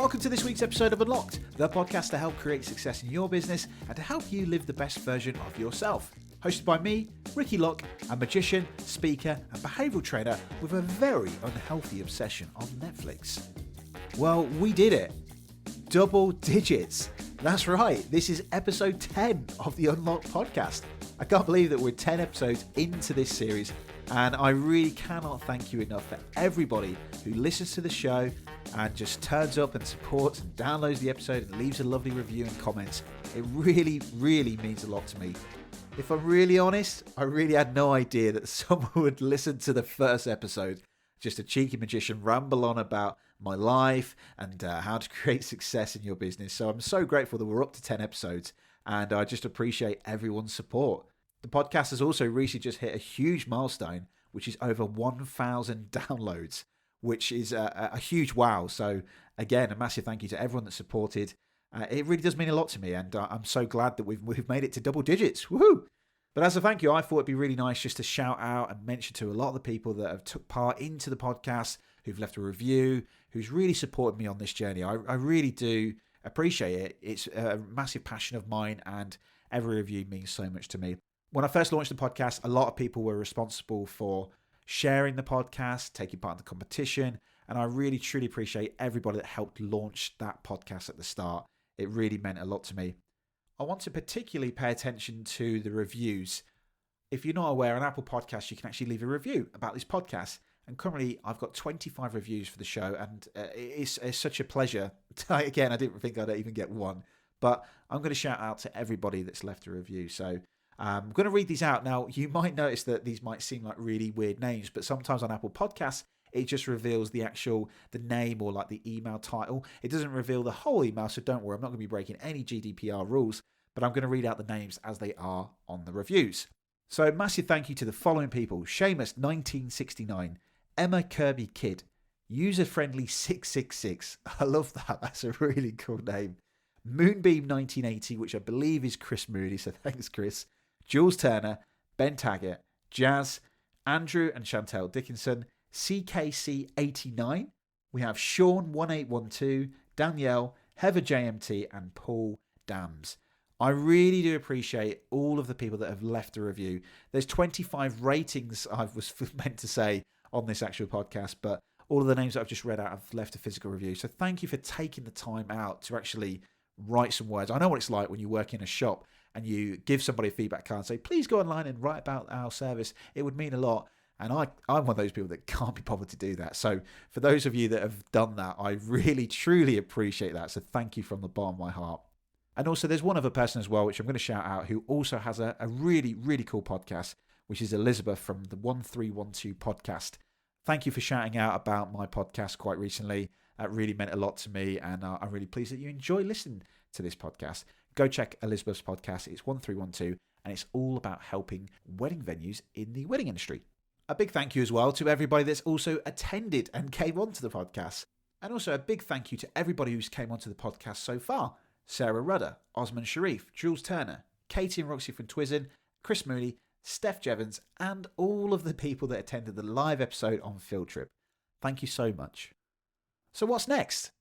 Welcome to this week's episode of Unlocked, the podcast to help create success in your business and to help you live the best version of yourself. Hosted by me, Ricky Locke, a magician, speaker and behavioural trainer with a very unhealthy obsession on Netflix. Well, we did it. Double digits. That's right, this is episode 10 of the Unlocked podcast. I can't believe that we're 10 episodes into this series, and I really cannot thank you enough for everybody who listens to the show and just turns up and supports and downloads the episode and leaves a lovely review and comments. It really, really means a lot to me. If I'm really honest, I really had no idea that someone would listen to the first episode. Just a cheeky magician ramble on about my life and how to create success in your business. So I'm so grateful that we're up to 10 episodes, and I just appreciate everyone's support. The podcast has also recently just hit a huge milestone, which is over 1,000 downloads, which is a huge wow. So again, a massive thank you to everyone that supported. It really does mean a lot to me, and I'm so glad that we've made it to double digits. Woohoo! But as a thank you, I thought it'd be really nice just to shout out and mention to a lot of the people that have took part into the podcast, who've left a review, who's really supported me on this journey. I really do appreciate it. It's a massive passion of mine, and every review means so much to me. When I first launched the podcast, a lot of people were responsible for sharing the podcast, taking part in the competition, and I really, truly appreciate everybody that helped launch that podcast at the start. It really meant a lot to me. I want to particularly pay attention to the reviews. If you're not aware, on Apple Podcasts, you can actually leave a review about this podcast. And currently, I've got 25 reviews for the show, and it's such a pleasure. Again, I didn't think I'd even get one, but I'm going to shout out to everybody that's left a review. So I'm going to read these out. Now, you might notice that these might seem like really weird names, but sometimes on Apple Podcasts, it just reveals the name or like the email title. It doesn't reveal the whole email, so don't worry. I'm not going to be breaking any GDPR rules, but I'm going to read out the names as they are on the reviews. So massive thank you to the following people: Seamus1969, Emma Kirby Kidd, User-Friendly 666. I love that. That's a really cool name. Moonbeam1980, which I believe is Chris Moody, so thanks, Chris. Jules Turner, Ben Taggart, Jazz, Andrew and Chantel Dickinson, CKC89. We have Sean1812, Danielle, Heather JMT, and Paul Dams. I really do appreciate all of the people that have left a review. There's 25 ratings, I was meant to say, on this actual podcast, but all of the names that I've just read out have left a physical review. So thank you for taking the time out to actually write some words. I know what it's like when you work in a shop and you give somebody a feedback card and say, please go online and write about our service. It would mean a lot. And I'm one of those people that can't be bothered to do that. So for those of you that have done that, I really, truly appreciate that. So thank you from the bottom of my heart. And also there's one other person as well, which I'm going to shout out, who also has a really, really cool podcast, which is Elizabeth from the 1312 podcast. Thank you for shouting out about my podcast quite recently. That really meant a lot to me, and I'm really pleased that you enjoy listening to this podcast. Go check Elizabeth's podcast. It's 1312, and it's all about helping wedding venues in the wedding industry. A big thank you as well to everybody that's also attended and came onto the podcast. And also a big thank you to everybody who's came onto the podcast so far. Sarah Rudder, Osman Sharif, Jules Turner, Katie and Roxy from Twizzin, Chris Mooney, Steph Jevons, and all of the people that attended the live episode on Field Trip. Thank you so much. So what's next?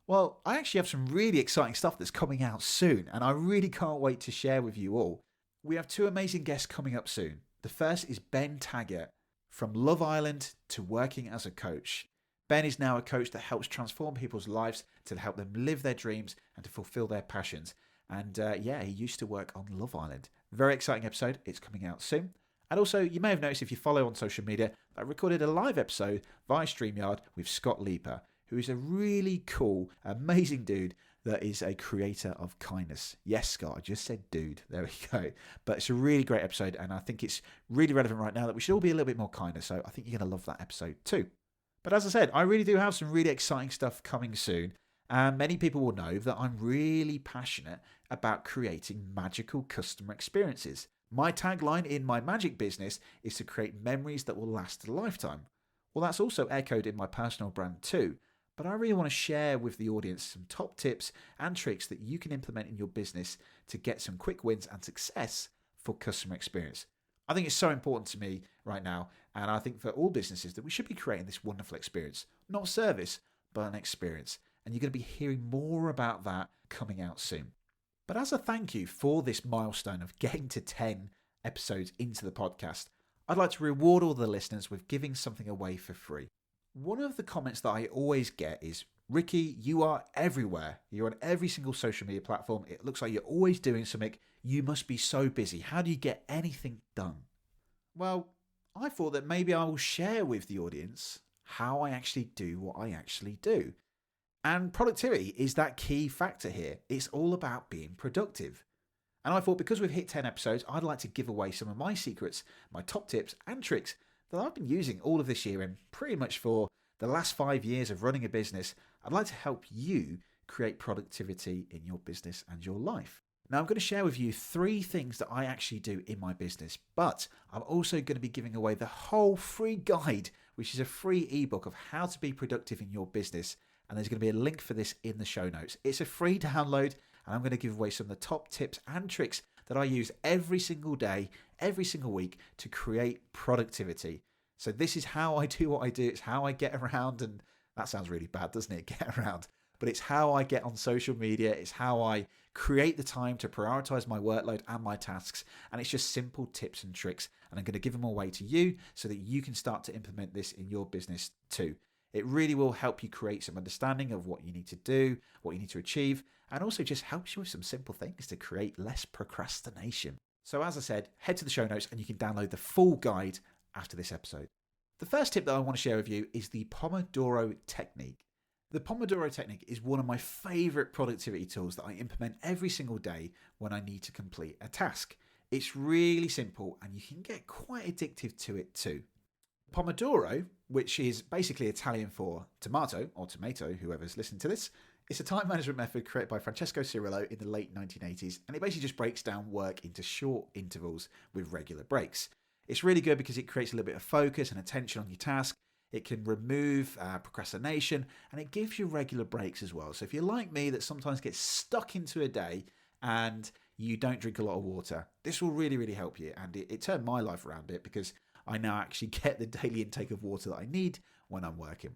Well, I actually have some really exciting stuff that's coming out soon, and I really can't wait to share with you all. We have two amazing guests coming up soon. The first is Ben Taggart, from Love Island to working as a coach. Ben is now a coach that helps transform people's lives to help them live their dreams and to fulfill their passions. And he used to work on Love Island. Very exciting episode. It's coming out soon. And also, you may have noticed if you follow on social media, I recorded a live episode via StreamYard with Scott Leaper, who is a really cool, amazing dude that is a creator of kindness. Yes, Scott, I just said dude. There we go. But it's a really great episode, and I think it's really relevant right now that we should all be a little bit more kinder. So I think you're going to love that episode too. But as I said, I really do have some really exciting stuff coming soon. And many people will know that I'm really passionate about creating magical customer experiences. My tagline in my magic business is to create memories that will last a lifetime. Well, that's also echoed in my personal brand too. But I really want to share with the audience some top tips and tricks that you can implement in your business to get some quick wins and success for customer experience. I think it's so important to me right now, and I think for all businesses that we should be creating this wonderful experience, not service, but an experience. and you're going to be hearing more about that coming out soon. But as a thank you for this milestone of getting to 10 episodes into the podcast, I'd like to reward all the listeners with giving something away for free. One of the comments that I always get is, Ricky, you are everywhere. You're on every single social media platform. It looks like you're always doing something. You must be so busy. How do you get anything done? Well, I thought that maybe I will share with the audience how I actually do what I actually do. And productivity is that key factor here. It's all about being productive. And I thought because we've hit 10 episodes, I'd like to give away some of my secrets, my top tips and tricks that I've been using all of this year and pretty much for the last 5 years of running a business. I'd like to help you create productivity in your business and your life. Now, I'm going to share with you 3 things that I actually do in my business, but I'm also going to be giving away the whole free guide, which is a free ebook of how to be productive in your business. And there's going to be a link for this in the show notes. It's a free download, and I'm going to give away some of the top tips and tricks that I use every single day, every single week to create productivity. So this is how I do what I do. It's how I get around, and that sounds really bad, doesn't it? Get around. But it's how I get on social media. It's how I create the time to prioritize my workload and my tasks. And it's just simple tips and tricks. And I'm going to give them away to you so that you can start to implement this in your business too. It really will help you create some understanding of what you need to do, what you need to achieve, and also just helps you with some simple things to create less procrastination. So as I said, head to the show notes and you can download the full guide after this episode. The first tip that I want to share with you is the Pomodoro technique. The Pomodoro technique is one of my favorite productivity tools that I implement every single day when I need to complete a task. It's really simple and you can get quite addictive to it too. Pomodoro, which is basically Italian for tomato or tomato, whoever's listening to this, it's a time management method created by Francesco Cirillo in the late 1980s, and it basically just breaks down work into short intervals with regular breaks. It's really good because it creates a little bit of focus and attention on your task. It can remove procrastination, and it gives you regular breaks as well. So if you're like me that sometimes gets stuck into a day and you don't drink a lot of water, this will really, really help you. And it turned my life around a bit because I now actually get the daily intake of water that I need when I'm working.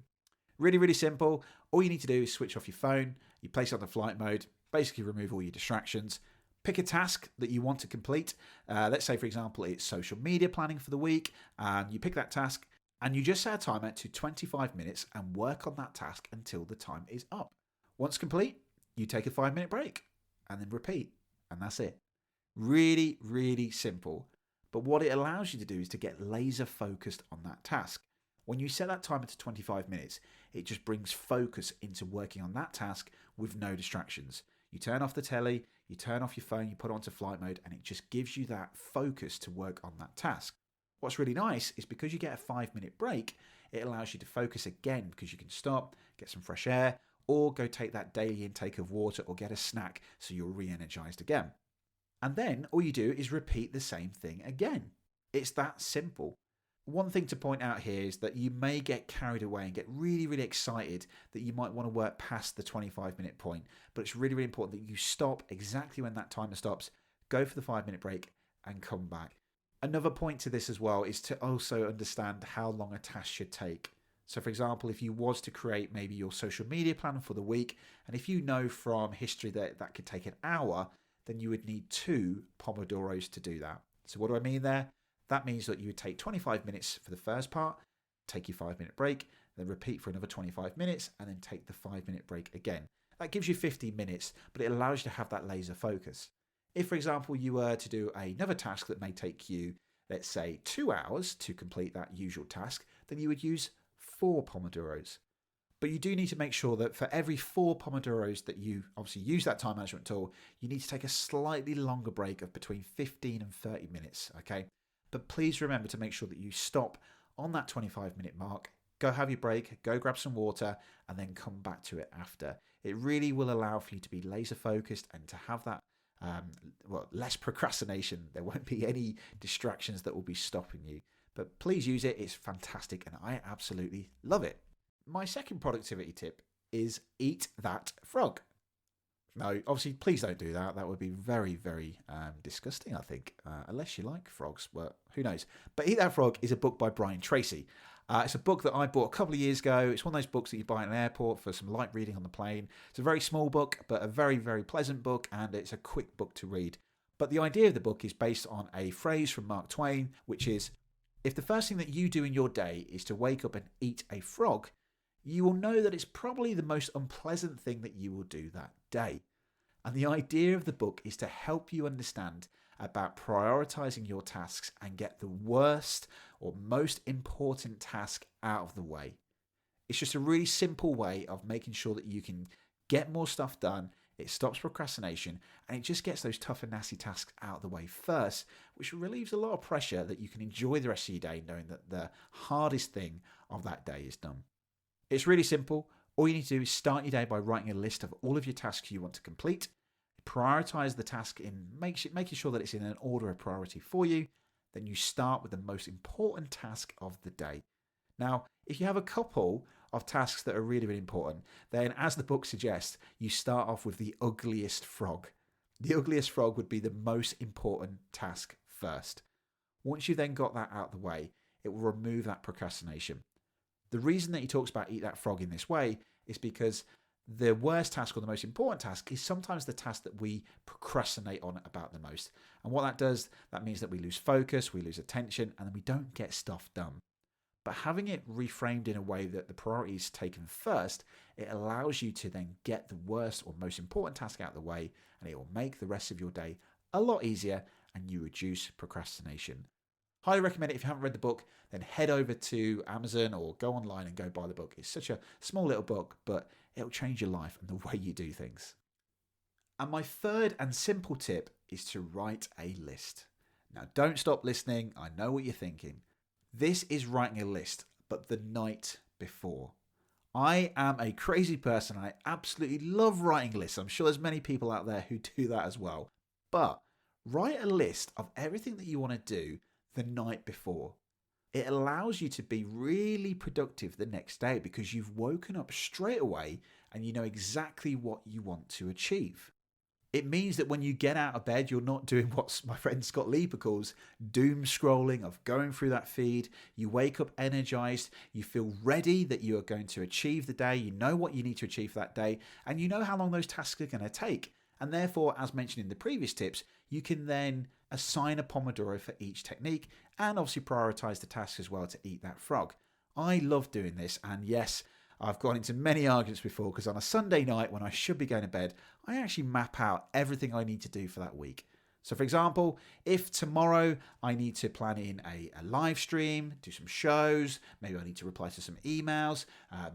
Really, really simple. All you need to do is switch off your phone, you place it on the flight mode, basically remove all your distractions, pick a task that you want to complete. Let's say, for example, it's social media planning for the week, and you pick that task and you just set a timer to 25 minutes and work on that task until the time is up. Once complete, you take a 5-minute break and then repeat, and that's it. Really, really simple. But what it allows you to do is to get laser focused on that task. When you set that timer to 25 minutes, it just brings focus into working on that task with no distractions. You turn off the telly, you turn off your phone, you put it onto flight mode, and it just gives you that focus to work on that task. What's really nice is because you get a 5-minute break, it allows you to focus again because you can stop, get some fresh air, or go take that daily intake of water or get a snack so you're re-energized again. And then all you do is repeat the same thing again. It's that simple. One thing to point out here is that you may get carried away and get really, really excited that you might want to work past the 25-minute point. But it's really, really important that you stop exactly when that timer stops, go for the 5-minute break and come back. Another point to this as well is to also understand how long a task should take. So for example, if you was to create maybe your social media plan for the week, and if you know from history that that could take an hour, then you would need 2 Pomodoros to do that. So what do I mean there? That means that you would take 25 minutes for the first part, take your 5-minute break, then repeat for another 25 minutes, and then take the 5-minute break again. That gives you 15 minutes, but it allows you to have that laser focus. If, for example, you were to do another task that may take you, let's say, 2 hours to complete that usual task, then you would use 4 Pomodoros. But you do need to make sure that for every 4 Pomodoros that you obviously use that time management tool, you need to take a slightly longer break of between 15 and 30 minutes, okay? But please remember to make sure that you stop on that 25-minute mark, go have your break, go grab some water, and then come back to it after. It really will allow for you to be laser focused and to have that less procrastination. There won't be any distractions that will be stopping you. But please use it. It's fantastic and I absolutely love it. My second productivity tip is eat that frog. No, obviously, please don't do that. That would be very, very disgusting, I think, unless you like frogs. Well, who knows? But Eat That Frog is a book by Brian Tracy. It's a book that I bought a couple of years ago. It's one of those books that you buy at an airport for some light reading on the plane. It's a very small book, but a very, very pleasant book, and it's a quick book to read. But the idea of the book is based on a phrase from Mark Twain, which is, if the first thing that you do in your day is to wake up and eat a frog, you will know that it's probably the most unpleasant thing that you will do that day. And the idea of the book is to help you understand about prioritizing your tasks and get the worst or most important task out of the way. It's just a really simple way of making sure that you can get more stuff done. It stops procrastination, and it just gets those tough and nasty tasks out of the way first, which relieves a lot of pressure that you can enjoy the rest of your day knowing that the hardest thing of that day is done. It's really simple. All you need to do is start your day by writing a list of all of your tasks you want to complete. Prioritize the task in making sure that it's in an order of priority for you. Then you start with the most important task of the day. Now, if you have a couple of tasks that are really, really important, then as the book suggests, you start off with the ugliest frog. The ugliest frog would be the most important task first. Once you've then got that out of the way, it will remove that procrastination. The reason that he talks about eat that frog in this way is because the worst task or the most important task is sometimes the task that we procrastinate on about the most. And what that does, that means that we lose focus, we lose attention, and then we don't get stuff done. But having it reframed in a way that the priority is taken first, it allows you to then get the worst or most important task out of the way, and it will make the rest of your day a lot easier and you reduce procrastination. Highly recommend it. If you haven't read the book, then head over to Amazon or go online and go buy the book. It's such a small little book, but it'll change your life and the way you do things. And my third and simple tip is to write a list. Now, don't stop listening. I know what you're thinking. This is writing a list, but the night before. I am a crazy person. I absolutely love writing lists. I'm sure there's many people out there who do that as well. But write a list of everything that you want to do the night before. It allows you to be really productive the next day because you've woken up straight away and you know exactly what you want to achieve. It means that when you get out of bed, you're not doing what my friend Scott Lieber calls doom scrolling, of going through that feed. You wake up energized. You feel ready that you are going to achieve the day. You know what you need to achieve that day, and you know how long those tasks are going to take. And therefore, as mentioned in the previous tips, you can then assign a Pomodoro for each technique and obviously prioritize the task as well to eat that frog. I love doing this, and yes, I've gone into many arguments before because on a Sunday night when I should be going to bed, I actually map out everything I need to do for that week. So for example, if tomorrow I need to plan in a live stream, do some shows, maybe I need to reply to some emails,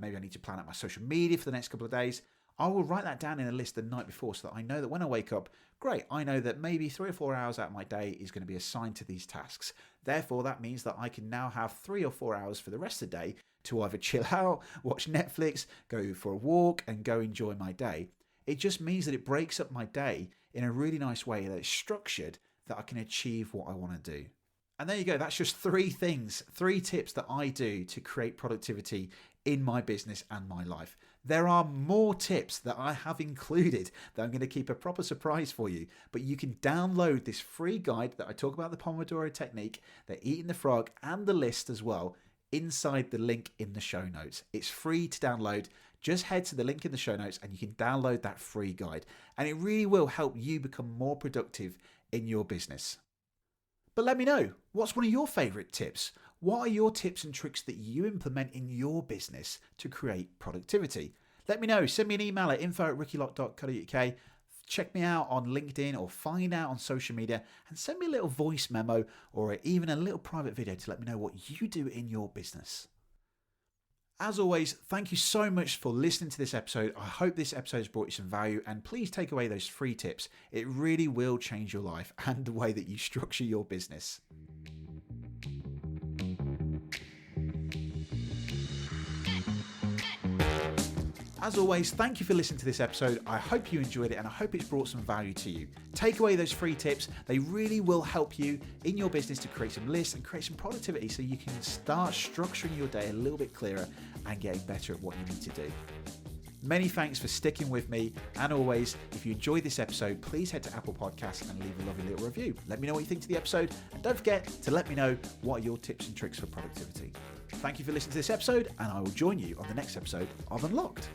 maybe I need to plan out my social media for the next couple of days, I will write that down in a list the night before so that I know that when I wake up, great, I know that maybe 3 or 4 hours out of my day is going to be assigned to these tasks. Therefore, that means that I can now have 3 or 4 hours for the rest of the day to either chill out, watch Netflix, go for a walk, and go enjoy my day. It just means that it breaks up my day in a really nice way that it's structured, that I can achieve what I want to do. And there you go. That's just 3 things, 3 tips that I do to create productivity in my business and my life. There are more tips that I have included that I'm going to keep a proper surprise for you, but you can download this free guide that I talk about the Pomodoro technique, the eating the frog, and the list as well inside the link in the show notes. It's free to download. Just head to the link in the show notes and you can download that free guide, and it really will help you become more productive in your business. But let me know, what's one of your favorite tips? What are your tips and tricks that you implement in your business to create productivity? Let me know. Send me an email at info@rickylock.co.uk. Check me out on LinkedIn or find out on social media and send me a little voice memo or even a little private video to let me know what you do in your business. As always, thank you so much for listening to this episode. I hope this episode has brought you some value, and please take away those 3 tips. It really will change your life and the way that you structure your business. As always, thank you for listening to this episode. I hope you enjoyed it and I hope it's brought some value to you. Take away those 3 tips. They really will help you in your business to create some lists and create some productivity so you can start structuring your day a little bit clearer and getting better at what you need to do. Many thanks for sticking with me. And always, if you enjoyed this episode, please head to Apple Podcasts and leave a lovely little review. Let me know what you think to the episode. And don't forget to let me know what are your tips and tricks for productivity. Thank you for listening to this episode, and I will join you on the next episode of Unlocked.